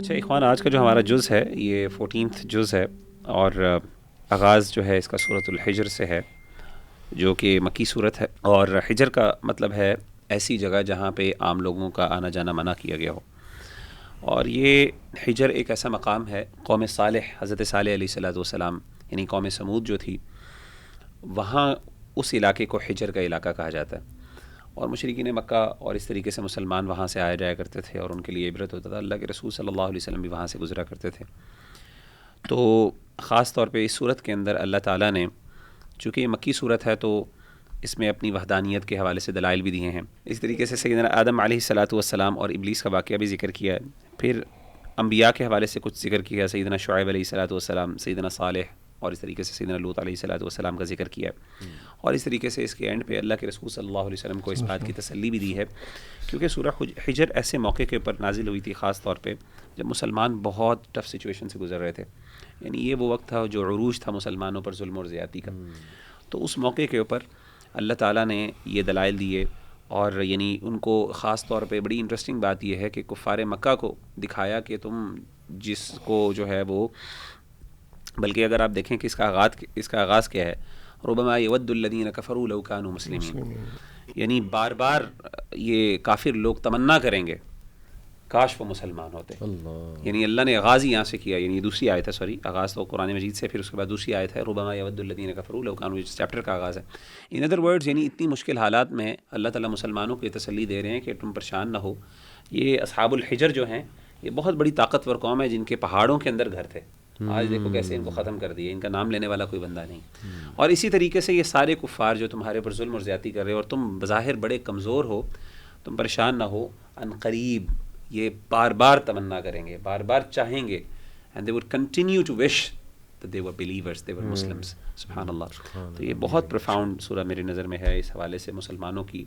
اچھا اخوان، آج کا جو ہمارا جز ہے یہ 14th جز ہے، اور آغاز جو ہے اس کا سورۃ الحجر سے ہے، جو کہ مکی صورت ہے، اور حجر کا مطلب ہے ایسی جگہ جہاں پہ عام لوگوں کا آنا جانا منع کیا گیا ہو. اور یہ حجر ایک ایسا مقام ہے، قوم صالح، حضرت صالح علیہ السلام یعنی قوم سمود جو تھی، وہاں اس علاقے کو حجر کا علاقہ کہا جاتا ہے. اور مشرکین مکہ اور اس طریقے سے مسلمان وہاں سے آیا جایا کرتے تھے، اور ان کے لیے عبرت ہوتا تھا. اللہ کے رسول صلی اللہ علیہ وسلم بھی وہاں سے گزرا کرتے تھے. تو خاص طور پہ اس صورت کے اندر اللہ تعالیٰ نے، چونکہ یہ مکی صورت ہے، تو اس میں اپنی وحدانیت کے حوالے سے دلائل بھی دیے ہیں. اس طریقے سے سیدنا آدم علیہ السلام اور ابلیس کا واقعہ بھی ذکر کیا ہے. پھر انبیاء کے حوالے سے کچھ ذکر کیا، سیدنا شعیب علیہ السلام، سیدنا صالح، اور اس طریقے سے سیدنا لوط علیہ السلام کا ذکر کیا ہے. اور اس طریقے سے اس کے اینڈ پہ اللہ کے رسول صلی اللہ علیہ وسلم کو اس بات کی تسلی بھی دی ہے، کیونکہ سورہ حجر ایسے موقع کے اوپر نازل ہوئی تھی، خاص طور پہ جب مسلمان بہت ٹف سچویشن سے گزر رہے تھے. یعنی یہ وہ وقت تھا جو عروج تھا مسلمانوں پر ظلم اور زیادتی کا. تو اس موقع کے اوپر اللہ تعالیٰ نے یہ دلائل دیے، اور یعنی ان کو خاص طور پہ بڑی انٹرسٹنگ بات یہ ہے کہ کفار مکہ کو دکھایا کہ تم جس کو جو ہے وہ، بلکہ اگر آپ دیکھیں کہ اس کا آغاز کیا ہے، ربما یود الذین کفروا لو کانوا مسلمین، یعنی بار بار یہ کافر لوگ تمنا کریں گے کاش وہ مسلمان ہوتے. یعنی اللہ نے آغاز ہی یہاں سے کیا، یعنی دوسری آیت ہے، آغاز تو قرآن مجید سے، پھر اس کے بعد دوسری آیت ہے ربما یود الذین کفروا لو کانوا، اس چیپٹر کا آغاز ہے. ان ادر ورڈز یعنی اتنی مشکل حالات میں اللہ تعالیٰ مسلمانوں کو یہ تسلی دے رہے ہیں کہ تم پریشان نہ ہو. یہ اصحاب الحجر جو ہیں، یہ بہت بڑی طاقتور قوم ہے جن کے پہاڑوں کے اندر گھر تھے. آج دیکھو کیسے ان کو ختم کر دیا، ان کا نام لینے والا کوئی بندہ نہیں. اور اسی طریقے سے یہ سارے کفار جو تمہارے پر ظلم اور زیادتی کر رہے ہو، اور تم بظاہر بڑے کمزور ہو، تم پریشان نہ ہو، ان قریب یہ بار بار تمنا کریں گے، بار بار چاہیں گے. and they would continue to wish that they were believers, they were Muslims. سبحان اللہ. تو یہ بہت پروفاؤنڈ سورہ میری نظر میں ہے اس حوالے سے، مسلمانوں کی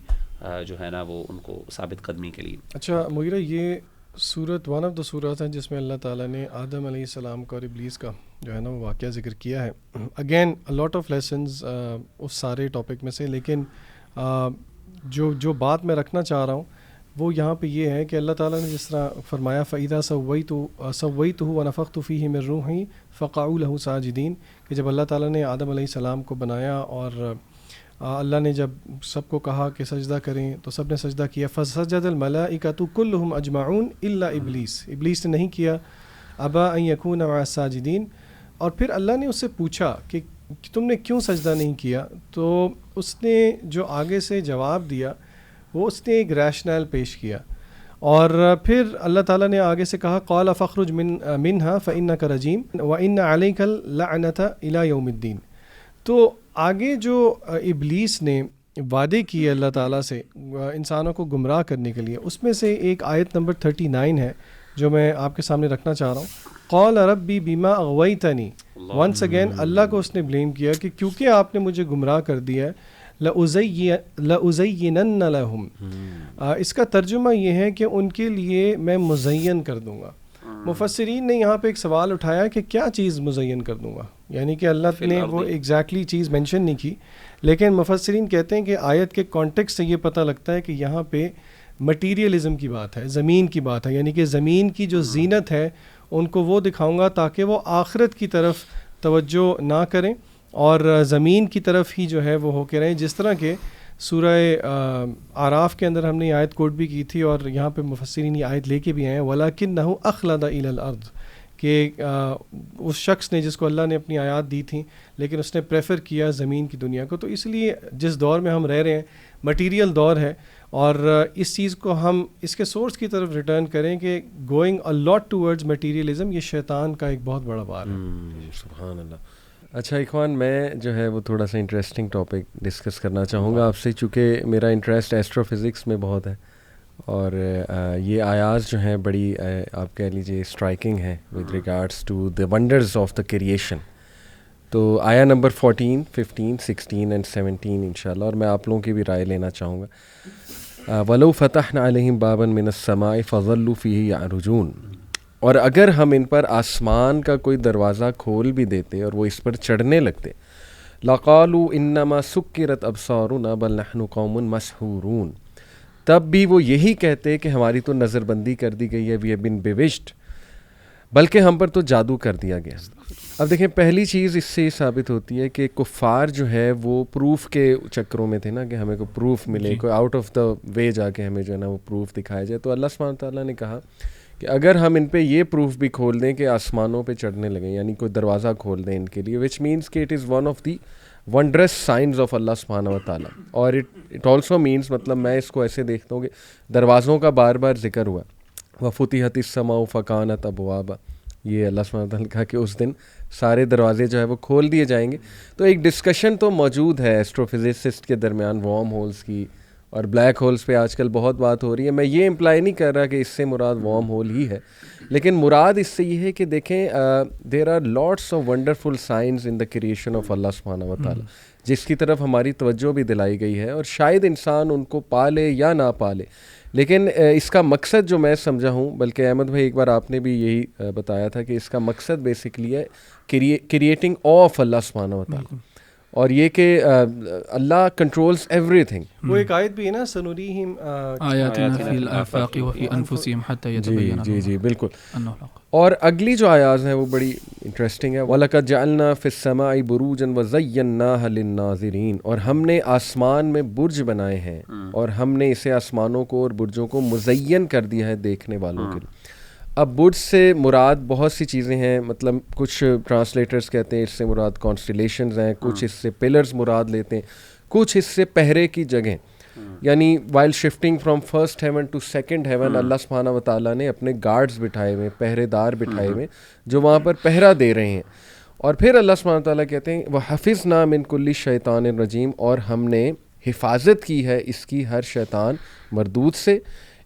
جو ہے نا وہ ان کو ثابت قدمی کے لیے. اچھا مغیرہ، یہ سورت ون آف دا سورت ہیں جس میں اللہ تعالیٰ نے آدم علیہ السلام کا اور ابلیس کا جو ہے نا وہ واقعہ ذکر کیا ہے. اگین لاٹ آف لیسنز اس سارے ٹاپک میں سے، لیکن جو بات میں رکھنا چاہ رہا ہوں وہ یہاں پہ یہ ہے کہ اللہ تعالیٰ نے جس طرح فرمایا فَإِذَا سَوَّيْتُهُ وَنَفَخْتُ فِيهِ مِن رُوحِي فَقَعُوا لَهُ سَاجِدِينَ، کہ جب اللہ تعالیٰ نے آدم علیہ السلام کو بنایا اور اللہ نے جب سب کو کہا کہ سجدہ کریں تو سب نے سجدہ کیا. فَسَجَدَ الْمَلَائِكَةُ كُلُّهُمْ أَجْمَعُونَ إِلَّا ابلیس نے نہیں کیا، أَبَى أَن يَكُونَ مَعَ السَّاجِدِينَ. اور پھر اللہ نے اس سے پوچھا کہ تم نے کیوں سجدہ نہیں کیا، تو اس نے جو آگے سے جواب دیا وہ اس نے ایک ریشنل پیش کیا. اور پھر اللہ تعالیٰ نے آگے سے کہا قال فخرج منها فإنك رجيم وإن عليك اللعنة إلى يوم الدين. تو آگے جو ابلیس نے وعدے کیے اللہ تعالیٰ سے انسانوں کو گمراہ کرنے کے لیے، اس میں سے ایک آیت نمبر 39 ہے جو میں آپ کے سامنے رکھنا چاہ رہا ہوں. قال ربی بما اغویتنی. ونس اگین اللہ کو اس نے بلیم کیا کہ کیونکہ آپ نے مجھے گمراہ کر دیا ہے، لَأُزَيِّنَنَّ لَهُمْ. اس کا ترجمہ یہ ہے کہ ان کے لیے میں مزین کر دوں گا. مفسرین نے یہاں پہ ایک سوال اٹھایا کہ کیا چیز مزین کر دوں گا، یعنی کہ اللہ نے وہ ایگزیکٹلی چیز مینشن نہیں کی، لیکن مفسرین کہتے ہیں کہ آیت کے کانٹیکسٹ سے یہ پتہ لگتا ہے کہ یہاں پہ مٹیریلزم کی بات ہے، زمین کی بات ہے، یعنی کہ زمین کی جو زینت ہے ان کو وہ دکھاؤں گا تاکہ وہ آخرت کی طرف توجہ نہ کریں اور زمین کی طرف ہی جو ہے وہ ہو کے رہیں. جس طرح کہ سورہ اعراف کے اندر ہم نے یہ آیت کوٹ بھی کی تھی، اور یہاں پہ مفسرین یہ آیت لے کے بھی آئے ہیں وَلَكِنَّهُ أَخْلَدَ إِلَى الْأَرْضِ، کہ اس شخص نے جس کو اللہ نے اپنی آیات دی تھیں لیکن اس نے پریفر کیا زمین کی دنیا کو. تو اس لیے جس دور میں ہم رہ رہے ہیں مٹیریل دور ہے، اور اس چیز کو ہم اس کے سورس کی طرف ریٹرن کریں کہ going a lot towards materialism, یہ شیطان کا ایک بہت بڑا بار ہے. سبحان اللہ. اچھا اخوان، میں جو ہے وہ تھوڑا سا انٹرسٹنگ ٹاپک ڈسکس کرنا چاہوں گا آپ سے، چونکہ میرا انٹرسٹ ایسٹرو فزکس میں بہت ہے، اور یہ آیات جو ہیں بڑی آپ کہہ لیجیے اسٹرائکنگ ہیں with regards to the wonders of the creation. تو آیا نمبر 14, 15, 16 اینڈ 17 انشاءاللہ، اور میں آپ لوگوں کی بھی رائے لینا چاہوں گا. وَلَوْ فَتَحْنَا عَلَيْهِمْ بَابًا مِنَ السَّمَاءِ فَظَلُّوا فِيهِ يَعْرُجُونَ. اور اگر ہم ان پر آسمان کا کوئی دروازہ کھول بھی دیتے اور وہ اس پر چڑھنے لگتے، لَقَالُوا إِنَّمَا سُكِّرَتْ أَبْصَارُنَا بَلْ نَحْنُ قَوْمٌ مَسْحُورُونَ. تب بھی وہ یہی کہتے کہ ہماری تو نظر بندی کر دی گئی ہے، وی ہیو بین بیوشڈ. بلکہ ہم پر تو جادو کر دیا گیا. اب دیکھیں پہلی چیز اس سے ثابت ہوتی ہے کہ کفار جو ہے وہ پروف کے چکروں میں تھے نا, کہ ہمیں کوئی پروف ملے, کوئی آؤٹ آف دا وے جا کے ہمیں جو ہے نا وہ پروف دکھایا جائے. تو اللہ سبحانہ تعالیٰ نے کہا کہ اگر ہم ان پہ یہ پروف بھی کھول دیں کہ آسمانوں پہ چڑھنے لگیں, یعنی کوئی دروازہ کھول دیں ان کے لیے, وچ مینس کہ it is one of the wonders signs of Allah سبحانہ و تعالیٰ. اور اٹ آلسو مینس, مطلب میں اس کو ایسے دیکھتا ہوں کہ دروازوں کا بار بار ذکر ہوا, وفتحت السماء فکانت ابوابا, یہ اللہ سبحانہ و تعالیٰ نے کہا کہ اس دن سارے دروازے جو ہے وہ کھول دیے جائیں گے. تو ایک ڈسکشن تو موجود ہے ایسٹرو فزسسٹ کے درمیان وارم ہولز کی, اور بلیک ہولز پہ آج کل بہت بات ہو رہی ہے. میں یہ امپلائی نہیں کر رہا کہ اس سے مراد وارم ہول ہی ہے, لیکن مراد اس سے یہ ہے کہ دیکھیں there are lots of wonderful signs in the creation of Allah سبحانہ و تعالیٰ, جس کی طرف ہماری توجہ بھی دلائی گئی ہے, اور شاید انسان ان کو پالے یا نہ پالے. لیکن اس کا مقصد جو میں سمجھا ہوں, بلکہ احمد بھائی ایک بار آپ نے بھی یہی بتایا تھا کہ اس کا مقصد بیسکلی ہے کریٹنگ آف اللہ سبحانہ و تعالیٰ, اور یہ کہ اللہ کنٹرولز ایوری تھنگ. وہ ایک آیت بھی ہے نا, سنوریہم آیاتنا فی الآفاق وفی انفسہم حتی یتبین جی بالکل. انہ الحق. اور اگلی جو آیات ہیں وہ بڑی انٹرسٹنگ ہے. وَلَقَدْ جَعَلْنَا فِي السَّمَاءِ بُرُوجًا وَزَيَّنَّاهَا لِلنَّاظِرِينَ, اور ہم نے آسمان میں برج بنائے ہیں, اور ہم نے اسے آسمانوں کو اور برجوں کو مزین کر دیا ہے دیکھنے والوں کے لیے. اب برج سے مراد بہت سی چیزیں ہیں, مطلب کچھ ٹرانسلیٹرز کہتے ہیں اس سے مراد کانسٹیلیشنز ہیں, کچھ اس سے پلرز مراد لیتے ہیں, کچھ اس سے پہرے کی جگہیں, یعنی while shifting from first heaven to second heaven Allah سبحانہ و تعالیٰ نے اپنے گارڈز بٹھائے ہوئے, پہرے دار بٹھائے ہوئے جو وہاں پر پہرا دے رہے ہیں. اور پھر اللہ سبحانہ و تعالیٰ کہتے ہیں وَحَفِظْنَا مِن كُلِّ شَيْطَانٍ رَجِيمٍ, اور ہم نے حفاظت کی ہے اس کی ہر شیطان مردود سے.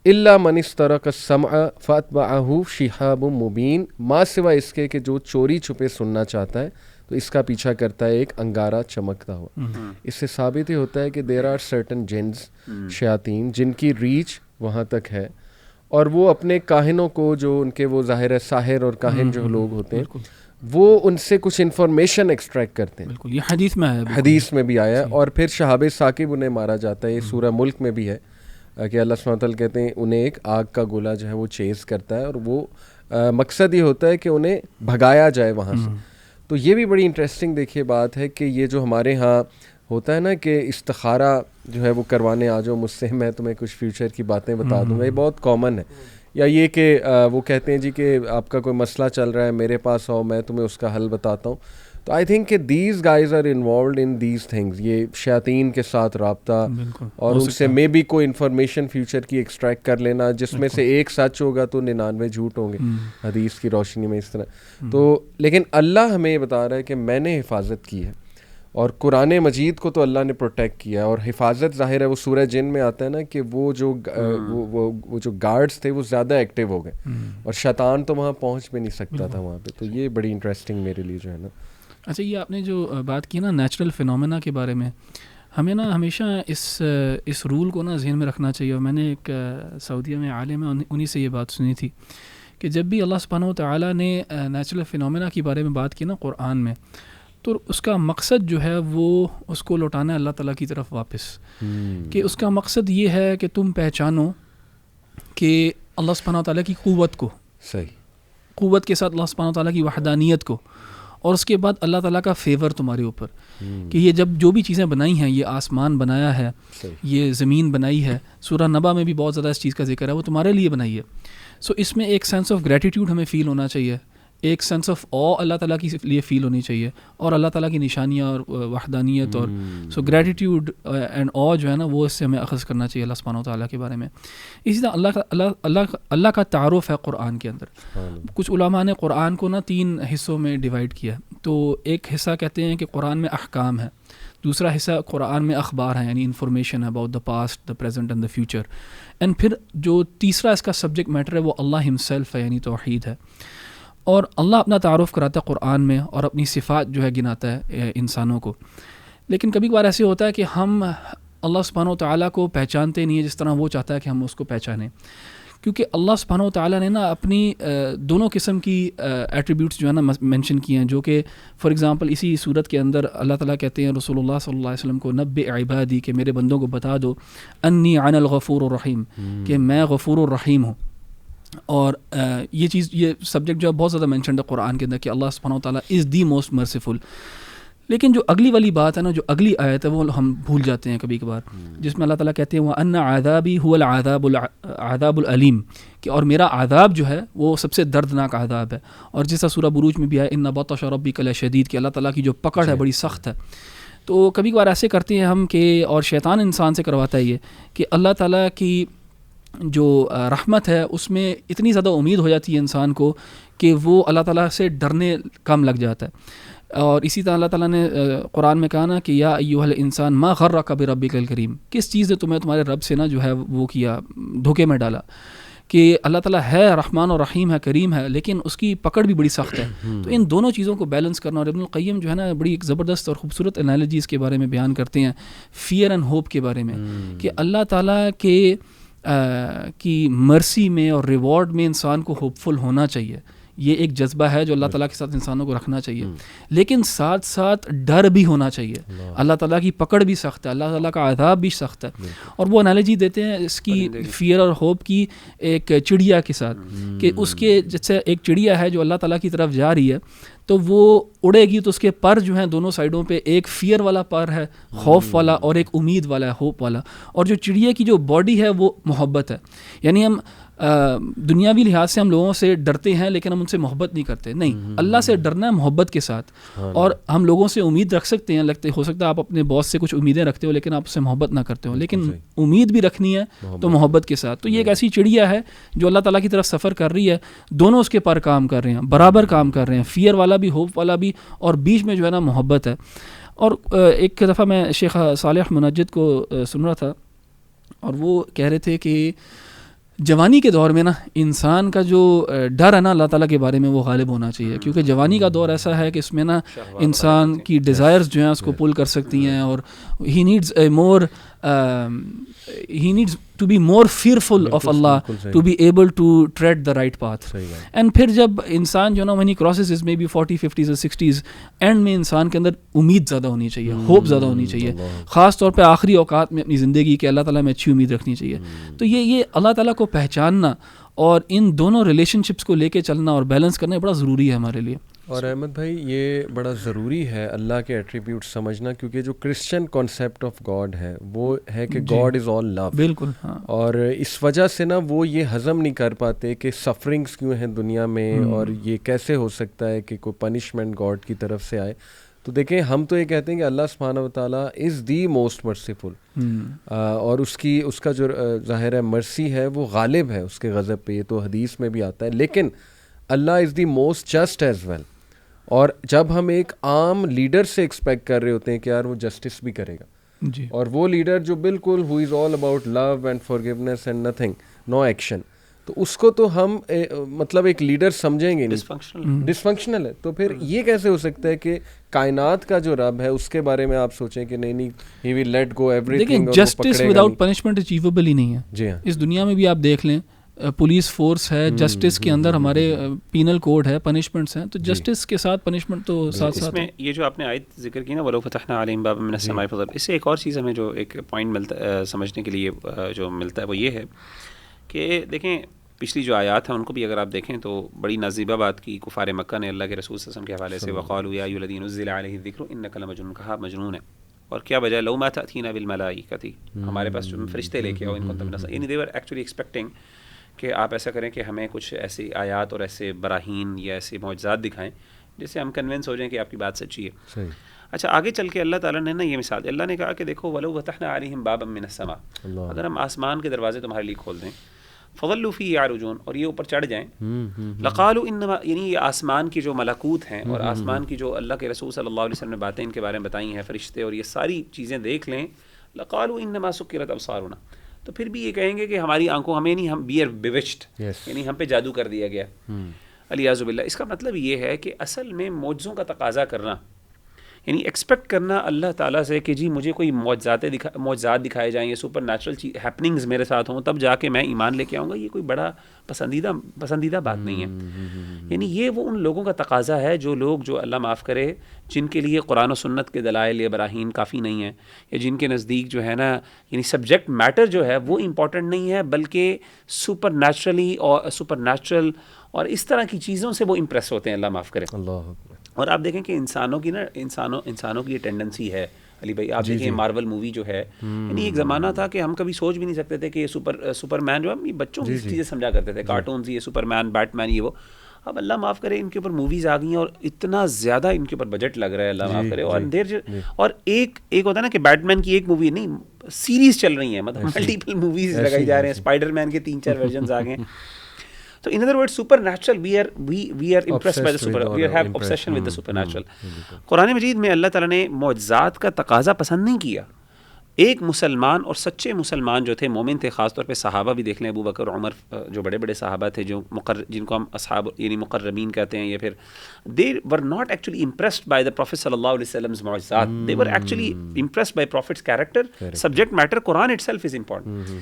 الا من استرق السمع فاتبعه شهاب مبین, ما سوا اس کے کہ جو چوری چھپے سننا چاہتا ہے تو اس کا پیچھا کرتا ہے ایک انگارہ چمکتا ہوا. اس سے ثابت ہی ہوتا ہے کہ دیر آر سرٹن جنز, شیاطین, جن کی ریچ وہاں تک ہے, اور وہ اپنے کاہنوں کو, جو ان کے وہ ظاہر ساحر اور کاہن جو لوگ ہوتے ہیں, وہ ان سے کچھ انفارمیشن ایکسٹریکٹ کرتے ہیں. بالکل, یہ حدیث میں آیا, حدیث میں بھی آیا ہے. اور پھر شہاب ثاقب انہیں مارا جاتا ہے, یہ سورہ ملک میں بھی ہے کہ اللہ سبحانہ وتعالیٰ کہتے ہیں انہیں ایک آگ کا گولا جو ہے وہ چیز کرتا ہے, اور وہ مقصد یہ ہوتا ہے کہ انہیں بھگایا جائے وہاں سے. تو یہ بھی بڑی انٹرسٹنگ دیکھیے بات ہے کہ یہ جو ہمارے ہاں ہوتا ہے نا کہ استخارہ جو ہے وہ کروانے آ جاؤ مجھ سے, میں تمہیں کچھ فیوچر کی باتیں بتا دوں گا, یہ بہت کامن ہے. یا یہ کہ وہ کہتے ہیں جی کہ آپ کا کوئی مسئلہ چل رہا ہے, میرے پاس آؤ, میں تمہیں اس کا حل بتاتا ہوں. تو آئی تھنک کہ these guys are involved in these things, یہ شیاطین کے ساتھ رابطہ, اور ان سے مے بی کوئی انفارمیشن فیوچر کی ایکسٹریکٹ کر لینا, جس میں سے ایک سچ ہوگا تو 99 جھوٹ ہوں گے حدیث کی روشنی میں اس طرح. تو لیکن اللہ ہمیں یہ بتا رہا ہے کہ میں نے حفاظت کی ہے, اور قرآن مجید کو تو اللہ نے پروٹیکٹ کیا ہے. اور حفاظت ظاہر ہے وہ سورہ جن میں آتا ہے نا کہ وہ جو گارڈز تھے وہ زیادہ ایکٹیو ہو گئے, اور شیطان تو وہاں پہنچ بھی نہیں سکتا تھا وہاں پہ. تو یہ بڑی انٹرسٹنگ میرے لیے جو ہے نا. اچھا, یہ آپ نے جو بات کی نا نیچرل فینومینا کے بارے میں, ہمیں نا ہمیشہ اس رول کو نا ذہن میں رکھنا چاہیے. اور میں نے ایک سعودیہ میں عالم ہے, انہی سے یہ بات سنی تھی کہ جب بھی اللہ سبحانہ و تعالیٰ نے نیچرل فینومینا کے بارے میں بات کی نا قرآن میں, تو اس کا مقصد جو ہے وہ اس کو لوٹانا ہے اللہ تعالیٰ کی طرف واپس. کہ اس کا مقصد یہ ہے کہ تم پہچانو کہ اللہ سبحانہ و تعالیٰ کی قوت کو, صحیح قوت کے ساتھ اللہ سبحانہ و تعالیٰ کی وحدانیت کو, اور اس کے بعد اللہ تعالیٰ کا فیور تمہارے اوپر, کہ یہ جب جو بھی چیزیں بنائی ہیں, یہ آسمان بنایا ہے, یہ زمین بنائی ہے, سورہ نبا میں بھی بہت زیادہ اس چیز کا ذکر ہے, وہ تمہارے لیے بنائی ہے. سو اس میں ایک سینس آف گریٹیٹیوڈ ہمیں فیل ہونا چاہیے, ایک سینس آف او اللہ تعالیٰ کے لیے فیل ہونی چاہیے, اور اللہ تعالیٰ کی نشانیاں اور وحدانیت, اور سو گریٹیٹیوڈ اینڈ او جو ہے نا وہ اس سے ہمیں اخذ کرنا چاہیے اللہ سبحانہ و تعالیٰ کے بارے میں. اسی طرح اللہ کا تعارف ہے قرآن کے اندر. کچھ علماء نے قرآن کو نا 3 حصوں میں ڈیوائڈ کیا. تو ایک حصہ کہتے ہیں کہ قرآن میں احکام ہے, دوسرا حصہ قرآن میں اخبار ہیں, یعنی information about the past, the present and the future, and پھر جو تیسرا اس کا سبجیکٹ میٹر ہے وہ اللہ ہمسیلف ہے, یعنی توحید ہے. اور اللہ اپنا تعارف کراتا ہے قرآن میں, اور اپنی صفات جو ہے گناتا ہے انسانوں کو. لیکن کبھی کبھار ایسے ہوتا ہے کہ ہم اللہ سبحانہ و تعالیٰ کو پہچانتے نہیں ہیں جس طرح وہ چاہتا ہے کہ ہم اس کو پہچانیں, کیونکہ اللہ سبحانہ و تعالیٰ نے نا اپنی دونوں قسم کی ایٹریبیوٹس جو ہے نا مینشن کیے ہیں, جو کہ فار ایگزامپل اسی صورت کے اندر اللہ تعالیٰ کہتے ہیں رسول اللہ صلی اللہ علیہ وسلم کو, نبئ عبادی, کہ میرے بندوں کو بتا دو, انی انا الغفور الرحیم, کہ میں غفور الرحیم ہوں. اور یہ چیز یہ سبجیکٹ جو ہے بہت زیادہ مینشنڈ ہے قرآن کے اندر کہ اللہ سبحانہ وتعالیٰ از دی موسٹ مرسیفل. لیکن جو اگلی والی بات ہے نا, جو اگلی آیت ہے وہ ہم بھول جاتے ہیں کبھی کبھار, جس میں اللہ تعالیٰ کہتے ہیں وَأَنَّ عَذَابِي هُوَ الْعَذَابُ الْأَلِيمُ, کہ اور میرا عذاب جو ہے وہ سب سے دردناک عذاب ہے. اور جیسا سورہ بروج میں بھی ہے إِنَّ بَطْشَ رَبِّكَ لَشَدِيدٌ, کہ اللہ تعالیٰ کی جو پکڑ ہے بڑی سخت ہے. تو کبھی کبھار ایسے کرتے ہیں ہم کہ, اور شیطان انسان سے کرواتا ہے یہ کہ اللہ تعالیٰ کی جو رحمت ہے اس میں اتنی زیادہ امید ہو جاتی ہے انسان کو کہ وہ اللہ تعالیٰ سے ڈرنے کم لگ جاتا ہے. اور اسی طرح اللہ تعالیٰ نے قرآن میں کہا نا کہ یا ایھا الانسان ما غرک بربک الکریم, کس چیز نے تمہیں تمہارے رب سے نا جو ہے وہ کیا, دھوکے میں ڈالا. کہ اللہ تعالیٰ ہے رحمان اور رحیم ہے, کریم ہے, لیکن اس کی پکڑ بھی بڑی سخت ہے. تو ان دونوں چیزوں کو بیلنس کرنا, اور ابن القیم جو ہے نا بڑی ایک زبردست اور خوبصورت انالوجیز کے بارے میں بیان کرتے ہیں فیئر اینڈ ہوپ کے بارے میں, کہ اللہ تعالیٰ کے کی مرسی میں اور ریوارڈ میں انسان کو ہوپ فل ہونا چاہیے. یہ ایک جذبہ ہے جو اللہ تعالیٰ کے ساتھ انسانوں کو رکھنا چاہیے, لیکن ساتھ ساتھ ڈر بھی ہونا چاہیے. اللہ تعالیٰ کی پکڑ بھی سخت ہے, اللہ تعالیٰ کا عذاب بھی سخت ہے. اور وہ انالوجی دیتے ہیں اس کی فیئر اور ہوپ کی ایک چڑیا کے ساتھ, کہ اس کے جیسے ایک چڑیا ہے جو اللہ تعالیٰ کی طرف جا رہی ہے, تو وہ اڑے گی تو اس کے پر جو ہیں دونوں سائڈوں پہ ایک فیئر والا پر ہے, خوف والا, اور ایک امید والا ہے, ہوپ والا. اور جو چڑیا کی جو باڈی ہے وہ محبت ہے. یعنی ہم دنیاوی لحاظ سے ہم لوگوں سے ڈرتے ہیں لیکن ہم ان سے محبت نہیں کرتے. نہیں, اللہ سے ڈرنا ہے محبت کے ساتھ. اور ہم لوگوں سے امید رکھ سکتے ہیں, ہو سکتا ہے آپ اپنے باس سے کچھ امیدیں رکھتے ہو لیکن آپ اس سے محبت نہ کرتے ہو, لیکن امید بھی رکھنی ہے تو محبت کے ساتھ. تو یہ ایک ایسی چڑیا ہے جو اللہ تعالیٰ کی طرف سفر کر رہی ہے, دونوں اس کے پر کام کر رہے ہیں, برابر کام کر رہے ہیں, فیئر والا بھی, ہوپ والا بھی, اور بیچ میں جو ہے نا محبت ہے. اور ایک دفعہ میں شیخ صالح منجد کو سن رہا تھا, اور وہ کہہ رہے تھے کہ جوانی کے دور میں نا انسان کا جو ڈر ہے نا اللہ تعالیٰ کے بارے میں وہ غالب ہونا چاہیے, کیونکہ جوانی کا دور ایسا ہے کہ اس میں نا انسان کی ڈیزائرز جو ہیں اس کو پل کر سکتی ہیں, اور he needs to be more fearful of Allah to be able to tread the right path. And پھر جب انسان جو نا when he crosses his maybe 40, 50s اور 60s, اینڈ میں انسان کے اندر امید زیادہ ہونی چاہیے, ہوپ زیادہ ہونی چاہیے, خاص طور پہ آخری اوقات میں اپنی زندگی کے اللہ تعالیٰ میں اچھی امید رکھنی چاہیے. تو یہ اللہ تعالیٰ کو پہچاننا اور ان دونوں ریلیشن شپس کو لے کے چلنا اور بیلنس کرنا بڑا ضروری ہے ہمارے لیے. اور احمد بھائی یہ بڑا ضروری ہے اللہ کے ایٹریبیوٹ سمجھنا, کیونکہ جو کرسچن کانسیپٹ آف گاڈ ہے وہ ہے کہ گاڈ از آل لو. بالکل, ہاں. اور اس وجہ سے نا وہ یہ ہضم نہیں کر پاتے کہ سفرنگس کیوں ہیں دنیا میں, اور یہ کیسے ہو سکتا ہے کہ کوئی پنشمنٹ گاڈ کی طرف سے آئے. تو دیکھیں ہم تو یہ کہتے ہیں کہ اللہ سبحانہ و تعالیٰ از دی موسٹ مرسیفل, اور اس کا جو ظاہر ہے مرسی ہے وہ غالب ہے اس کے غضب پہ, یہ تو حدیث میں بھی آتا ہے. لیکن Allah is the most just as well. اور جب ہم ایک عام لیڈر سے ایکسپیکٹ کر رہے ہوتے ہیں کہ یار وہ جسٹس بھی کرے گا, جی, اور وہ لیڈر جو بالکل who is all about love and forgiveness and nothing, no action, تو اس کو تو ہم مطلب ایک لیڈر سمجھیں گے نہیں, ڈسفنکشنل ہے. تو پھر یہ کیسے ہو سکتا ہے کہ کائنات کا جو رب ہے اس کے بارے میں آپ سوچیں کہ نہیں he will let go everything. دیکھیں جسٹس وداؤٹ پنشمنٹ اچیویبل ہی نہیں ہے. جی ہاں, اس دنیا میں بھی آپ دیکھ لیں, پولیس فورس ہے, جسٹس کے اندر ہمارے پینل کوڈ ہے, پنشمنٹس ہیں, تو جسٹس کے ساتھ پنشمنٹ تو ساتھ ساتھ. اس میں یہ جو آپ نے آیت ذکر کی نا وَلَوْ فَتَحْنَا عَلَيْهِمْ بَابًا مِنَ السَّمَاءِ فَظَلَّ, اس سے ایک اور چیز ہمیں جو ایک پوائنٹ ملتا سمجھنے کے لیے جو ملتا ہے وہ یہ ہے کہ دیکھیں پچھلی جو آیات ہیں ان کو بھی اگر آپ دیکھیں تو بڑی نازیبہ بات کی کفار مکہ نے اللہ کے رسول صلی اللہ علیہ وسلم کے حوالے سے, وَقَالُوا يَا أَيُّهَا الَّذِينَ نُزِّلَ عَلَيْهِ الذِّكْرُ إِنَّكَ لَمَجْنُونٌ, کہا مجنون ہے. اور کیا وجہ ہے, لَوْ مَا تَأْتِينَا بِالْمَلَائِكَةِ, ہمارے پاس جو فرشتے لے کے آؤ ان کو تم نہ, یعنی they were actually expecting کہ آپ ایسا کریں کہ ہمیں کچھ ایسی آیات اور ایسے براہین یا ایسے معجزات دکھائیں جس سے ہم کنونس ہو جائیں کہ آپ کی بات سچی ہے. اچھا آگے چل کے اللہ تعالیٰ نے نا یہ مثال, اللہ نے کہا کہ دیکھو وَلَوْ فَتَحْنَا عَلَيْهِمْ بَابًا مِنَ السَّمَاءِ, اگر ہم آسمان کے دروازے تمہارے لیے کھول دیں, فَظَلُّوا فِيهِ يَعْرُجُونَ, اور یہ اوپر چڑھ جائیں, لَقَالُوا إِنَّمَا, یعنی یہ آسمان کی جو ملکوت ہیں اور آسمان کی جو اللہ کے رسول صلی اللہ علیہ وسلم نے باتیں ان کے بارے میں بتائی ہیں, فرشتے اور یہ ساری چیزیں دیکھ لیں, لَقَالُوا إِنَّمَا سُكِّرَتْ أَبْصَارُنَا, تو پھر بھی یہ کہیں گے کہ ہماری آنکھوں, ہمیں نہیں, ہم بی آر بیوچڈ, یعنی ہم پہ جادو کر دیا گیا, علیاذ باللہ. اس کا مطلب یہ ہے کہ اصل میں معجزوں کا تقاضا کرنا یعنی ایکسپیکٹ کرنا اللہ تعالیٰ سے کہ جی مجھے کوئی معجزات دکھائے جائیں یا سپر نیچرل ہیپننگز میرے ساتھ ہوں تب جا کے میں ایمان لے کے آؤں گا، یہ کوئی بڑا پسندیدہ بات نہیں ہے. یعنی یہ وہ ان لوگوں کا تقاضا ہے جو اللہ معاف کرے، جن کے لیے قرآن و سنت کے دلائل یا براہین کافی نہیں ہیں، یا جن کے نزدیک جو ہے نا یعنی سبجیکٹ میٹر جو ہے وہ امپورٹنٹ نہیں ہے، بلکہ سپر نیچرل اور اس طرح کی چیزوں سے وہ امپریس ہوتے ہیں. اللہ معاف کرے. اور آپ دیکھیں کہ انسانوں کی یہ ٹینڈنسی ہے علی بھائی، آپ دیکھیں مارول مووی جو ہے، یعنی ایک زمانہ تھا کہ ہم کبھی سوچ بھی نہیں سکتے تھے کہ یہ سپر مین جو ہم یہ بچوں کی چیزیں سمجھا کرتے تھے، کارٹونز، یہ سپر مین، بیٹ مین، یہ وہ. اب اللہ معاف کرے ان کے اوپر موویز آ گئی ہیں اور اتنا زیادہ ان کے اوپر بجٹ لگ رہا ہے، اللہ معاف کرے. اور ایک ہوتا ہے نا کہ بیٹ مین کی ایک مووی نہیں، سیریز چل رہی ہیں، مطلب ملٹیپل موویز لگائی جا رہے ہیں، اسپائڈر مین کے 3-4 ورژنز آ گئے. So in other words, supernatural, we are impressed by the supernatural. We have obsession with the supernatural. قرآن مجید میں اللہ تعالیٰ نے معجزات کا تقاضا پسند نہیں کیا. ایک مسلمان اور سچے مسلمان جو تھے، مومن تھے، خاص طور پہ صحابہ بھی دیکھ لیں، ابو بکر، عمر، جو بڑے بڑے صحابہ تھے، جن کو ہم اصحاب یعنی مقربین کہتے ہیں، یا پھر they were not actually impressed by the Prophet صلی اللہ علیہ وسلم معجزات. They were actually impressed by Prophet's character. Subject matter Quran itself is important.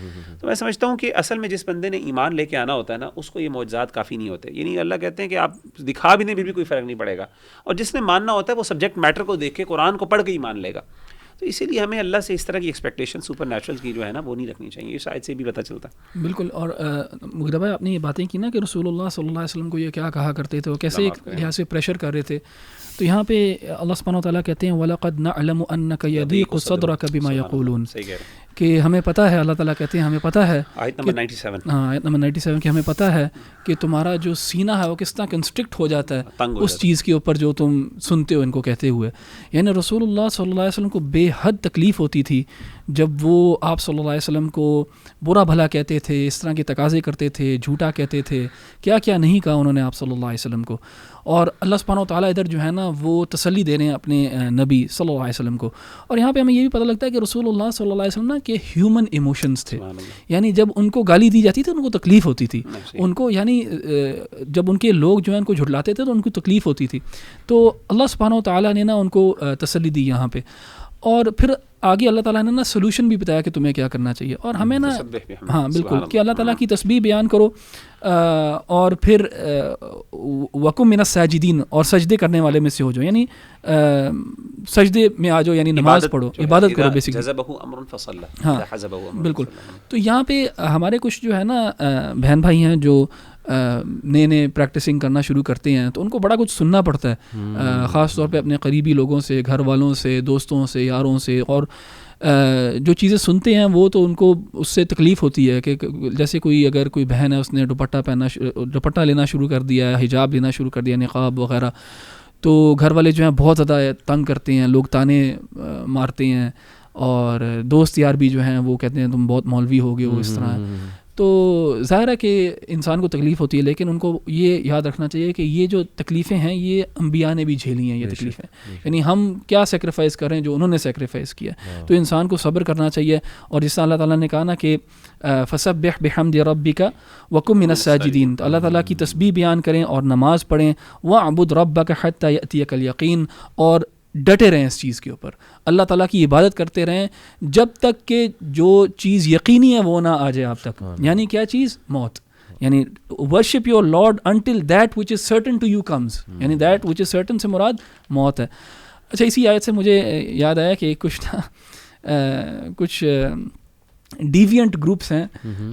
تو میں سمجھتا ہوں کہ اصل میں جس بندے نے ایمان لے کے آنا ہوتا ہے نا، اس کو یہ معجزات کافی نہیں ہوتے. یعنی اللہ کہتے ہیں کہ آپ دکھا بھی نہیں پھر بھی کوئی فرق نہیں پڑے گا. اور جس نے ماننا ہوتا ہے وہ سبجیکٹ میٹر کو دیکھ کے قرآن کو پڑھ کے ہی مان لے گا. تو اسی لیے ہمیں اللہ سے اس طرح کی ایکسپیکٹیشن سپر نیچرل کی جو ہے نا وہ نہیں رکھنی چاہیے. اس آیت سے بھی پتہ چلتا ہے. بالکل. اور مغرب بھائی آپ نے یہ باتیں کی نا کہ رسول اللہ صلی اللہ علیہ وسلم کو یہ کیا کہا کرتے تھے، وہ کیسے ایک لحاظ سے پریشر کر رہے تھے. تو یہاں پہ اللہ سبحانہ و تعالیٰ کہتے ہیں وَلَقَدْ نَعْلَمُ أَنَّكَ يَضِيقُ صَدْرُكَ بِمَا يَقُولُونَ، کہ ہمیں پتہ ہے، اللہ تعالیٰ کہتے ہیں ہمیں پتہ ہے، آیت نمبر 97. ہاں آیت نمبر 97، کہ ہمیں پتہ ہے کہ تمہارا جو سینہ ہے وہ کس طرح کنسٹرکٹ ہو جاتا ہے اس چیز کے اوپر جو تم سنتے ہو ان کو کہتے ہوئے. یعنی رسول اللہ صلی اللہ علیہ وسلم کو بے حد تکلیف ہوتی تھی جب وہ آپ صلی اللہ علیہ وسلم کو برا بھلا کہتے تھے، اس طرح کے تقاضے کرتے تھے، جھوٹا کہتے تھے، کیا کیا نہیں کہا انہوں نے آپ صلی اللہ علیہ وسلم کو. اور اللہ سبحانہ و تعالیٰ ادھر جو ہے نا وہ تسلی دے رہے ہیں اپنے نبی صلی اللہ علیہ وسلم کو. اور یہاں پہ ہمیں یہ بھی پتہ لگتا ہے کہ رسول اللہ صلی اللہ علیہ وسلم نا کہ ہیومن ایموشنز تھے. یعنی جب ان کو گالی دی جاتی تھی تو ان کو تکلیف ہوتی تھی، ان کو یعنی جب ان کے لوگ جو ہیں ان کو جھٹلاتے تھے تو ان کو تکلیف ہوتی تھی. تو اللہ سبحانہ و تعالیٰ نے نا ان کو تسلی دی یہاں پہ. اور پھر آگے اللہ تعالیٰ نے نا سلوشن بھی بتایا کہ تمہیں کیا کرنا چاہیے. اور ہمیں نا ہاں بالکل کہ اللہ تعالیٰ کی تسبیح بیان کرو، اور پھر وَقُم مِّنَ السَّاجِدِينَ، اور سجدے کرنے والے میں سے ہو جاؤ، یعنی سجدے میں آ جاؤ، یعنی نماز پڑھو، عبادت کرو بیسکلی. ہاں بالکل. تو یہاں پہ ہمارے کچھ جو ہے نا بہن بھائی ہیں جو نئے پریکٹسنگ کرنا شروع کرتے ہیں تو ان کو بڑا کچھ سننا پڑتا ہے، خاص طور پہ اپنے قریبی لوگوں سے، گھر والوں سے، دوستوں سے، یاروں سے. اور جو چیزیں سنتے ہیں وہ تو ان کو اس سے تکلیف ہوتی ہے کہ جیسے اگر کوئی بہن ہے اس نے دوپٹہ لینا شروع کر دیا ہے، حجاب لینا شروع کر دیا، نقاب وغیرہ، تو گھر والے جو ہیں بہت زیادہ تنگ کرتے ہیں، لوگ تانے مارتے ہیں، اور دوست یار بھی جو ہیں وہ کہتے ہیں تم بہت مولوی ہو گئے ہو، اس طرح. تو ظاہر ہے کہ انسان کو تکلیف ہوتی ہے، لیکن ان کو یہ یاد رکھنا چاہیے کہ یہ جو تکلیفیں ہیں یہ انبیاء نے بھی جھیلی ہیں یہ تکلیفیں. یعنی ہم کیا سیکریفائز کر رہے ہیں جو انہوں نے سیکریفائز کیا. تو انسان کو صبر کرنا چاہیے. اور جس طرح اللہ تعالیٰ نے کہا نا کہ فسبح بحمد ربک وکن من الساجدین، تو اللہ تعالیٰ کی تسبیح بیان کریں اور نماز پڑھیں. واعبد ربک حتی یأتیک الیقین، اور ڈٹے رہیں اس چیز کے اوپر، اللہ تعالیٰ کی عبادت کرتے رہیں جب تک کہ جو چیز یقینی ہے وہ نہ آ جائے آپ تک. یعنی کیا چیز؟ موت. یعنی worship your lord until that which is certain to you comes, یعنی دیٹ وچ از سرٹن سے مراد موت ہے. اچھا، اسی آیت سے مجھے یاد آیا کہ کچھ ڈیوینٹ گروپس ہیں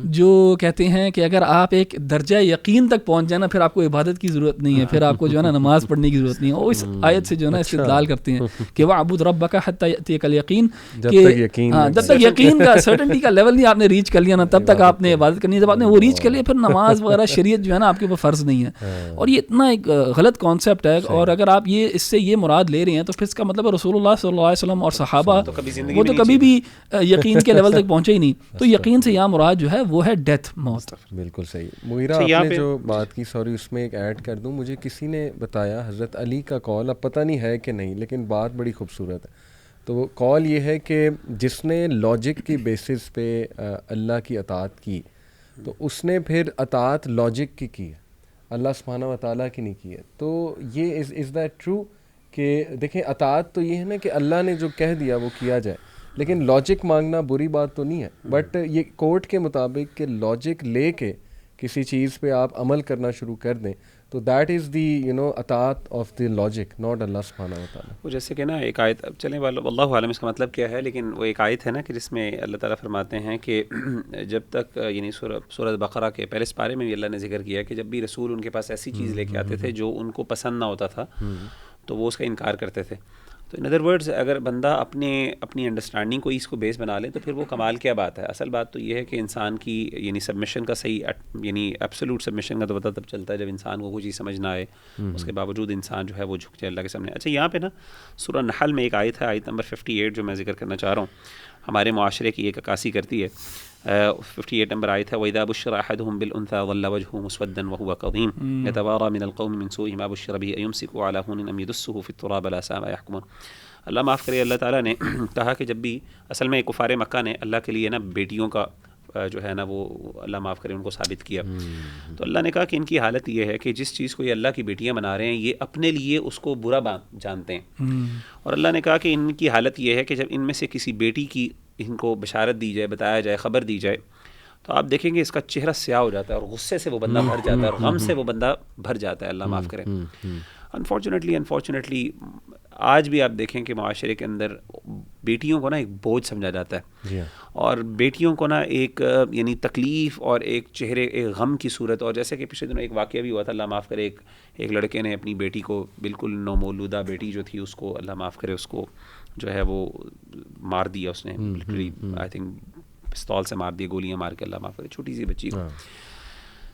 جو کہتے ہیں کہ اگر آپ ایک درجہ یقین تک پہنچ جائیں نا پھر آپ کو عبادت کی ضرورت نہیں ہے، پھر آپ کو جو ہے نا نماز پڑھنے کی ضرورت نہیں ہے. وہ اس آیت سے جو ہے نا استدلال کرتے ہیں کہ وَاعْبُدْ رَبَّكَ حَتَّى يَأْتِيَكَ الْيَقِينُ، جب تک یقین کا سرٹنٹی کا لیول نہیں آپ نے ریچ کر لیا نا تب تک آپ نے عبادت کرنی ہے. جب آپ نے وہ ریچ کر لیا پھر نماز وغیرہ شریعت جو ہے نا آپ کے اوپر فرض نہیں ہے. اور یہ اتنا ایک غلط کانسیپٹ ہے. اور اگر آپ اس سے یہ مراد لے رہے ہیں تو پھر اس کا مطلب رسول اللہ صلی اللہ علیہ وسلم اور صحابہ وہ تو کبھی بھی یقین کے لیول تک پہنچے ہی نہیں. تو یقین سے یہاں مراد جو ہے وہ ہے ڈیتھ، موت. بالکل صحیح. مغیرہ آپ نے جو بات کی، سوری اس میں ایک ایڈ کر دوں، مجھے کسی نے بتایا حضرت علی کا قول، اب پتہ نہیں ہے کہ نہیں لیکن بات بڑی خوبصورت ہے. تو وہ قول یہ ہے کہ جس نے لاجک کی بیسس پہ اللہ کی اطاعت کی تو اس نے پھر اطاعت لاجک کی ہے، اللہ سبحانہ و تعالیٰ کی نہیں کی ہے. تو یہ از دیٹ ٹرو کہ دیکھیں اطاعت تو یہ ہے نا کہ اللہ نے جو کہہ دیا وہ کیا جائے, لیکن لاجک مانگنا بری بات تو نہیں ہے, بٹ یہ کورٹ کے مطابق کہ لاجک لے کے کسی چیز پہ آپ عمل کرنا شروع کر دیں تو دیٹ از دی اطاعت آف دی لاجک, ناٹ اللہ سبحانہ و تعالیٰ. وہ جیسے کہ نا ایک آیت, اب چلیں واللہ عالم اس کا مطلب کیا ہے, لیکن وہ ایک آیت ہے نا کہ جس میں اللہ تعالیٰ فرماتے ہیں کہ جب تک یعنی سورۃ بقرہ کے پہلے سپارے میں بھی اللہ نے ذکر کیا کہ جب بھی رسول ان کے پاس ایسی چیز لے کے آتے تھے جو ان کو پسند نہ ہوتا تھا تو وہ اس کا انکار کرتے تھے. تو ان ادر ورڈز اگر بندہ اپنی انڈرسٹینڈنگ کو اس کو بیس بنا لے تو پھر وہ کمال کیا بات ہے. اصل بات تو یہ ہے کہ انسان کی یعنی سبمیشن کا صحیح یعنی ایبسولوٹ سبمیشن کا تو پتہ تب چلتا ہے جب انسان کو کوئی چیز سمجھ نہ آئے, اس کے باوجود انسان جو ہے وہ جھک جائے اللہ کے سامنے. اچھا یہاں پہ نا سورہ نحل میں ایک آیت ہے, آیت نمبر 58 جو میں ذکر کرنا چاہ رہا ہوں, ہمارے معاشرے کی ایک عکاسی کرتی ہے. 58 نمبر آیت ہے وَإِذَا بُشِّرَ أَحَدُهُم بِالْأُنثَىٰ ظَلَّ وَجْهُهُ مُسْوَدًّا وَهُوَ كَظِيمٌ يَتَوَارَىٰ مِنَ الْقَوْمِ مِنْ سُوءِ مَا بُشِّرَ بِهِ أَيُمْسِكُهُ عَلَىٰ هُونٍ أَمْ يَدُسُّهُ فِي التُّرَابِ أَلَا سَاءَ مَا يَحْكُمُونَ. اللہ معاف کرے, اللہ تعالیٰ نے کہا کہ جب بھی اصل میں کفار مکہ نے اللہ کے لیے نا بیٹیوں کا جو ہے نا وہ اللہ معاف کرے ان کو ثابت کیا, تو اللہ نے کہا کہ ان کی حالت یہ ہے کہ جس چیز کو یہ اللہ کی بیٹیاں بنا رہے ہیں یہ اپنے لیے اس کو برا جانتے ہیں. اور اللہ نے کہا کہ ان کی حالت یہ ہے کہ جب ان میں سے کسی بیٹی کی ان کو بشارت دی جائے, بتایا جائے, خبر دی جائے, تو آپ دیکھیں گے اس کا چہرہ سیاہ ہو جاتا ہے اور غصے سے وہ بندہ بھر جاتا ہے اور غم سے وہ بندہ بھر جاتا ہے, اللہ معاف کرے. انفارچونیٹلی آج بھی آپ دیکھیں کہ معاشرے کے اندر بیٹیوں کو نا ایک بوجھ سمجھا جاتا ہے, اور بیٹیوں کو نا ایک یعنی تکلیف اور ایک چہرے ایک غم کی صورت. اور جیسے کہ پچھلے دنوں ایک واقعہ بھی ہوا تھا, اللہ معاف کرے, ایک لڑکے نے اپنی بیٹی کو, بالکل نومولودہ بیٹی جو تھی اس کو اللہ معاف کرے اس کو جو ہے وہ مار دیا, اس نے لٹرلی آئی تھنک پستول سے مار دیا, گولیاں مار کے, اللہ معاف کرے, چھوٹی سی بچی کو.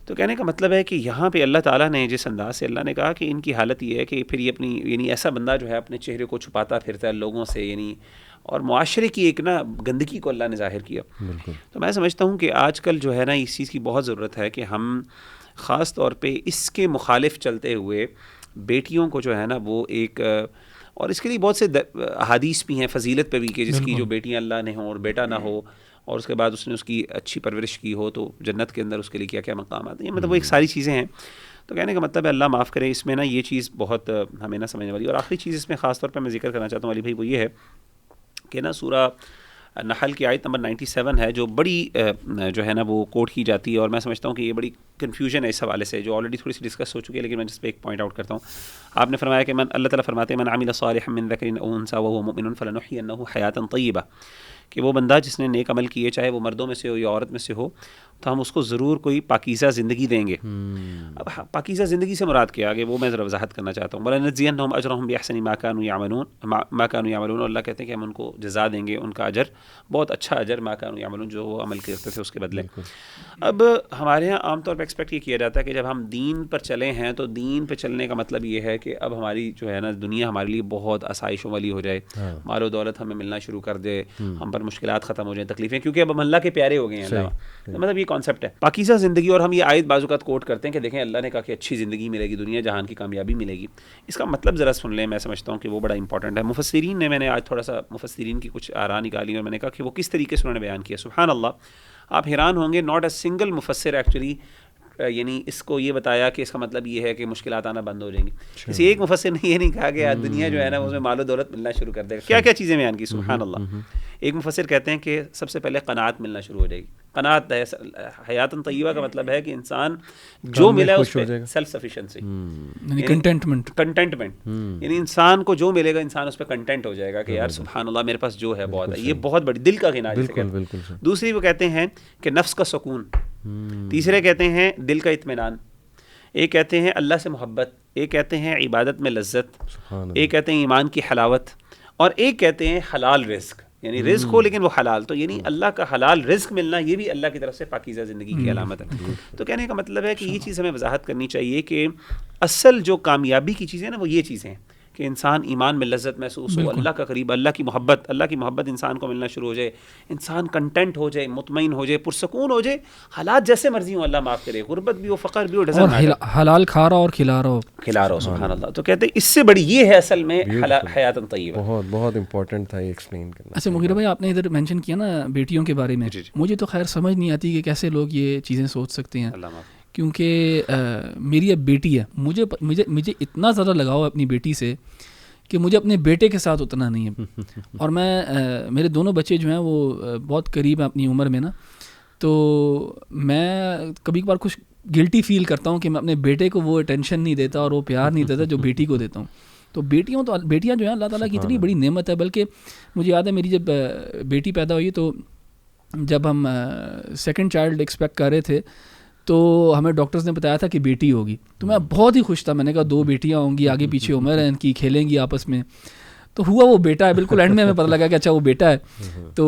تو کہنے کا مطلب ہے کہ یہاں پہ اللہ تعالیٰ نے جس انداز سے اللہ نے کہا کہ ان کی حالت یہ ہے کہ پھر یہ اپنی یعنی ایسا بندہ جو ہے اپنے چہرے کو چھپاتا پھرتا ہے لوگوں سے, یعنی اور معاشرے کی ایک نا گندگی کو اللہ نے ظاہر کیا. تو میں سمجھتا ہوں کہ آج کل جو ہے نا اس چیز کی بہت ضرورت ہے کہ ہم خاص طور پہ اس کے مخالف چلتے ہوئے بیٹیوں کو جو ہے نا وہ ایک, اور اس کے لیے بہت سے احادیث بھی ہیں فضیلت پہ بھی کہ جس کی جو بیٹیاں اللہ نے ہوں اور بیٹا نہ ہو اور اس کے بعد اس نے اس کی اچھی پرورش کی ہو تو جنت کے اندر اس کے لیے کیا کیا مقامات ہیں, مطلب وہ ایک ساری چیزیں ہیں. تو کہنے کا مطلب ہے اللہ معاف کرے اس میں نا یہ چیز بہت ہمیں نہ سمجھنے والی. اور آخری چیز اس میں خاص طور پہ میں ذکر کرنا چاہتا ہوں علی بھائی, وہ یہ ہے کہ نا سورہ نحل کی آیت نمبر 97 ہے جو بڑی جو ہے نا وہ کوٹ کی جاتی ہے, اور میں سمجھتا ہوں کہ یہ بڑی کنفیوژن ہے اس حوالے سے جو آلریڈی تھوڑی سی ڈسکس ہو چکی ہے, لیکن میں جس پہ ایک پوائنٹ آؤٹ کرتا ہوں. آپ نے فرمایا کہ اللہ تعالیٰ فرماتے ہیں من عمل صالحا من ذکر او انثی وهو مؤمن فلنحینہ حیاتا طیبہ, کہ وہ بندہ جس نے نیک عمل کیے چاہے وہ مردوں میں سے ہو یا عورت میں سے ہو تو ہم اس کو ضرور کوئی پاکیزہ زندگی دیں گے. اب پاکیزہ زندگی سے مراد کیا آگے وہ میں ذرا وضاحت کرنا چاہتا ہوں. وَلَنَجْزِيَنَّهُمْ أَجْرَهُمْ بِأَحْسَنِ مَا كَانُوا يَعْمَلُونَ, اور اللہ کہتے ہیں کہ ہم ان کو جزا دیں گے, ان کا اجر بہت اچھا اجر ما كانوا يعملون جو وہ عمل کرتے تھے اس کے بدلے. اب ہمارے ہاں عام طور پہ ایکسپیکٹ یہ کیا جاتا ہے کہ جب ہم دین پر چلے ہیں تو دین پہ چلنے کا مطلب یہ ہے کہ اب ہماری جو ہے نا دنیا ہمارے لیے بہت آسائشوں والی ہو جائے, مال و دولت ہمیں ملنا شروع کر دے, ہم پر مشکلات ختم ہو جائیں, تکلیفیں, کیونکہ اب ہم اللہ کے پیارے ہو گئے ہیں. اللہ مطلب یہ کانسیپٹ ہے پاکیزہ زندگی. اور ہم یہ آیت بعض اوقات کوٹ کرتے ہیں کہ دیکھیں اللہ نے کہا کہ اچھی زندگی ملے گی, دنیا جہان کی کامیابی ملے گی. اس کا مطلب ذرا سن لیں, میں سمجھتا ہوں کہ وہ بڑا امپورٹنٹ ہے. مفسرین نے, میں نے آج تھوڑا سا مفسرین کی کچھ آراء نکالی اور میں نے کہا کہ وہ کس طریقے سے انہوں نے بیان کیا. سبحان اللہ, آپ حیران ہوں گے, ناٹ اے سنگل مفسر ایکچولی یعنی اس کو یہ بتایا کہ اس کا مطلب یہ ہے کہ مشکلات آنا بند ہو جائیں گی. کسی ایک مفسر نے یہ نہیں کہا کہ آج دنیا جو ہے نا اس میں مال و دولت ملنا شروع کر دے گا. کیا کیا چیزیں بیان کی, سبحان اللہ. ایک مفسر کہتے ہیں کہ سب سے پہلے قناعت ملنا شروع ہو جائے گی. قناعت حیاتاً طیبہ کا مطلب ہے کہ انسان جو ملا اس پہ سیلف سفیشینسی, کنٹینٹمنٹ, یعنی انسان کو جو ملے گا انسان اس پہ کنٹینٹ ہو جائے گا کہ یار سبحان اللہ میرے پاس جو ہے بہت ہے. یہ بہت بڑی دل کا غنا ہے. دوسری وہ کہتے ہیں کہ نفس کا سکون, تیسرے کہتے ہیں دل کا اطمینان, ایک کہتے ہیں اللہ سے محبت, ایک کہتے ہیں عبادت میں لذت, ایک کہتے ہیں ایمان کی حلاوت, اور ایک کہتے ہیں حلال رزق, یعنی رزق ہو لیکن وہ حلال. تو یعنی اللہ کا حلال رزق ملنا یہ بھی اللہ کی طرف سے پاکیزہ زندگی کی علامت ہے. تو کہنے کا مطلب ہے کہ یہ چیز ہمیں وضاحت کرنی چاہیے کہ اصل جو کامیابی کی چیزیں ہیں نا وہ یہ چیزیں ہیں کہ انسان ایمان میں لذت محسوس ہو, اللہ کا قریب, اللہ کی محبت انسان کو ملنا شروع ہو جائے, انسان کنٹینٹ ہو جائے, مطمئن ہو جائے, پرسکون ہو جائے, حالات جیسے مرضی ہوں اللہ معاف کرے, غربت بھی ہو, فقر بھی ہو, حلال کھا رہا اور کھلا رہا ہو, سبحان اللہ. تو کہتے ہیں اس سے بڑی یہ ہے اصل میں حیاتاً طیبہ. بہت بہت امپورٹنٹ تھا یہ ایکسپلین کرنا. اچھا مغیرہ بھائی, آپ نے ادھر مینشن کیا نا بیٹیوں کے بارے میں, مجھے تو خیر سمجھ نہیں آتی کہ کیسے لوگ یہ چیزیں سوچ سکتے ہیں, کیونکہ میری اب بیٹی ہے, مجھے اتنا زیادہ لگاؤ ہے اپنی بیٹی سے کہ مجھے اپنے بیٹے کے ساتھ اتنا نہیں ہے. اور میں میرے دونوں بچے جو ہیں وہ بہت قریب ہیں اپنی عمر میں نا, تو میں کبھی کبھار کچھ گلٹی فیل کرتا ہوں کہ میں اپنے بیٹے کو وہ اٹینشن نہیں دیتا اور وہ پیار نہیں دیتا جو بیٹی کو دیتا ہوں. تو بیٹیاں جو ہیں اللہ تعالیٰ کی اتنی بڑی نعمت ہے. بلکہ مجھے یاد ہے میری جب بیٹی پیدا ہوئی تو جب ہم سیکنڈ چائلڈ ایکسپیکٹ کر رہے تھے تو ہمیں ڈاکٹرز نے بتایا تھا کہ بیٹی ہوگی. تو میں بہت ہی خوش تھا, میں نے کہا 2 بیٹیاں ہوں گی, آگے پیچھے عمر ہے ان کی, کھیلیں گی آپس میں. تو ہوا وہ بیٹا ہے, بالکل اینڈ میں ہمیں پتہ لگا کہ اچھا وہ بیٹا ہے. تو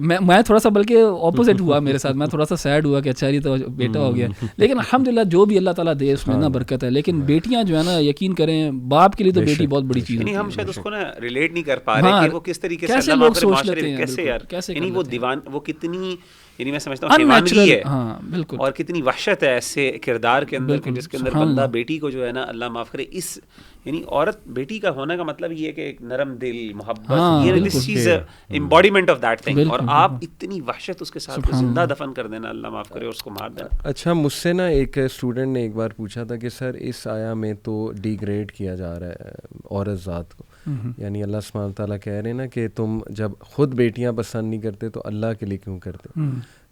میں تھوڑا سا بلکہ اپوزٹ ہوا میرے ساتھ, میں تھوڑا سا سیڈ ہوا کہ اچھا یہ تو بیٹا ہو گیا. لیکن الحمدللہ جو بھی اللہ تعالیٰ دے اس میں نا برکت ہے. لیکن بیٹیاں جو ہے نا یقین کریں باپ کے لیے تو بیٹی بہت بڑی چیز ہے. ہم شاید اس کو نا ریلیٹ نہیں کر پا رہے کہ وہ کس طریقے سے اللہ معاف کرے معاشرے کیسے یار, یعنی وہ دیوان, وہ کتنی, یعنی میں سمجھتا ہوں حیوانگی ہے. ہاں بالکل. اور کتنی وحشت ہے ایسے کردار کے اندر کہ جس کے اندر بندہ بیٹی کو جو ہے نا اللہ معاف کرے اس, یعنی عورت بیٹی کا ہونے کا مطلب یہ ہے کہ ایک نرم دل, محبت, یہ دس چیز امبوڈیمنٹ آف دیٹ تھنگ. اور آپ اتنی وحشت اس کے ساتھ زندہ دفن کر دینا, اللہ معاف کرے, اور اس کو مار دینا. اچھا مجھ سے نا ایک اسٹوڈنٹ نے ایک بار پوچھا تھا کہ سر اس آیا میں تو ڈی گریڈ کیا جا رہا ہے عورت ذات کو, یعنی اللہ سبحانہ تعالیٰ کہہ رہے ہیں نا کہ تم جب خود بیٹیاں پسند نہیں کرتے تو اللہ کے لیے کیوں کرتے.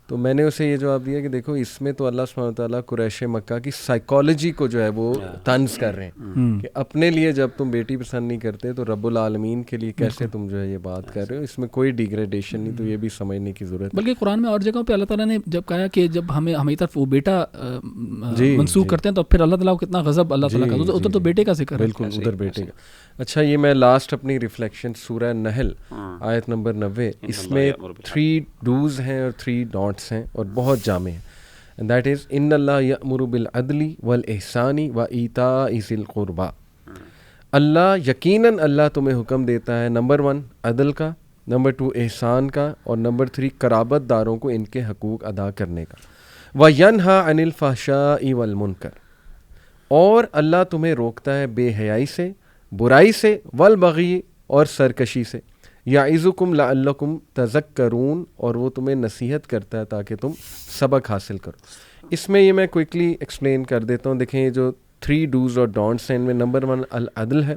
تو میں نے اسے یہ جواب دیا کہ دیکھو اس میں تو اللہ سبحانہ تعالیٰ قریش مکہ کی سائیکالوجی کو جو ہے وہ طنز کر رہے ہیں کہ اپنے لیے جب تم بیٹی پسند نہیں کرتے تو رب العالمین کے لیے کیسے تم جو ہے یہ بات کر رہے ہو. اس میں کوئی ڈیگریڈیشن نہیں, تو یہ بھی سمجھنے کی ضرورت ہے. بلکہ قرآن میں اور جگہوں پہ اللہ تعالیٰ نے جب کہا کہ جب ہماری طرف وہ بیٹا منسوخ کرتے ہیں تو پھر اللہ تعالیٰ کو کتنا غضب اللہ تعالیٰ کا, ادھر تو بیٹے کا ذکر ہے. بالکل ادھر بیٹے کا. اچھا یہ میں لاسٹ اپنی ریفلیکشن سورہ نحل آیت نمبر 90, اس میں 3 ڈوز ہیں اور 3 ڈونٹس ہیں اور بہت جامع ہیں. اینڈ دیٹ از ان اللہ یأمر بالعدل والاحسان وایتاء ذی القربی. اللہ یقیناً اللہ تمہیں حکم دیتا ہے نمبر 1 عدل کا, نمبر 2 احسان کا, اور نمبر 3 قرابت داروں کو ان کے حقوق ادا کرنے کا. وینہی عن الفحشاء والمنکر, اور اللہ تمہیں روکتا ہے بے حیائی سے, برائی سے, والبغی اور سرکشی سے. یعظکم لعلکم تذکرون, اور وہ تمہیں نصیحت کرتا ہے تاکہ تم سبق حاصل کرو. اس میں یہ میں کوئکلی ایکسپلین کر دیتا ہوں. دیکھیں یہ جو 3 ڈوز اور ڈونٹس ہیں ان میں نمبر 1 العدل ہے.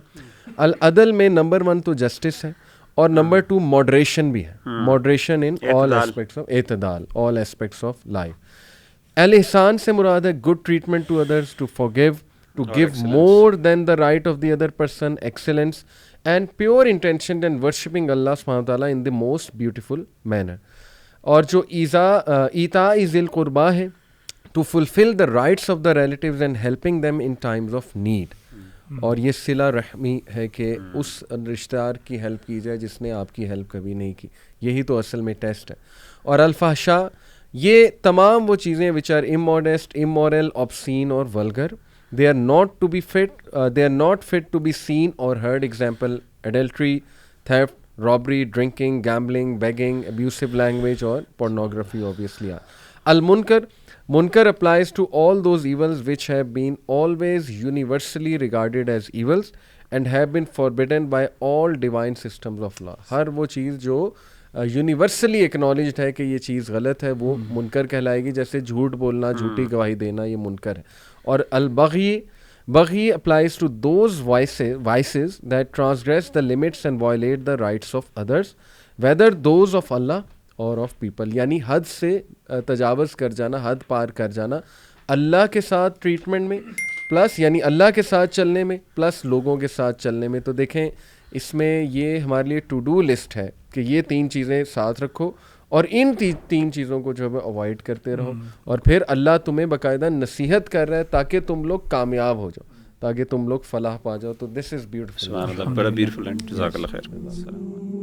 العدل میں نمبر 1 تو جسٹس ہے, اور نمبر 2 ماڈریشن بھی ہے. Moderation in all aspects of, اعتدال, آل ایسپیکٹس آف لائف. الاحسان سے مراد ہے good treatment to others, to forgive, to give more than the right of the other person, excellence and pure intention and worshipping Allah subhanahu wa ta'ala in the most beautiful manner. اور جو ایتاء ذی القربی ہے, to fulfill the rights of the relatives and helping them in times of need. اور یہ صلہ رحمی ہے کہ اس رشتہ دار کی ہیلپ کی جائے جس نے آپ کی ہیلپ کبھی نہیں کی, یہی تو اصل میں ٹیسٹ ہے. اور الفحشاء یہ تمام وہ چیزیں which are immodest, immoral, obscene اور vulgar. They are not to be fit, they are not fit to be seen or heard. Example, adultery, theft, robbery, drinking, gambling, begging, abusive language or pornography obviously are. Munkar applies to all those evils which have been always universally regarded as evils and have been forbidden by all divine systems of law. ہر وہ چیز جو universally acknowledged ہے کہ یہ چیز غلط ہے وہ منکر کہلائے گی. جیسے جھوٹ بولنا, جھوٹی گواہی دینا, یہ منکر ہے. اور البغی applies to those vices that transgress the limits and violate the rights of others, whether those of Allah or of people. یعنی حد سے تجاوز کر جانا, حد پار کر جانا اللہ کے ساتھ ٹریٹمنٹ میں, پلس یعنی اللہ کے ساتھ چلنے میں, پلس لوگوں کے ساتھ چلنے میں. تو دیکھیں اس میں یہ ہمارے لیے ٹو ڈو لسٹ ہے کہ یہ 3 چیزیں ساتھ رکھو اور ان 3 چیزوں کو جو ہے اوائڈ کرتے رہو. اور پھر اللہ تمہیں باقاعدہ نصیحت کر رہا ہے تاکہ تم لوگ کامیاب ہو جاؤ, تاکہ تم لوگ فلاح پا جاؤ. تو دس از بیوٹیفل. بڑا بیوٹیفل. جزاک اللہ خیر.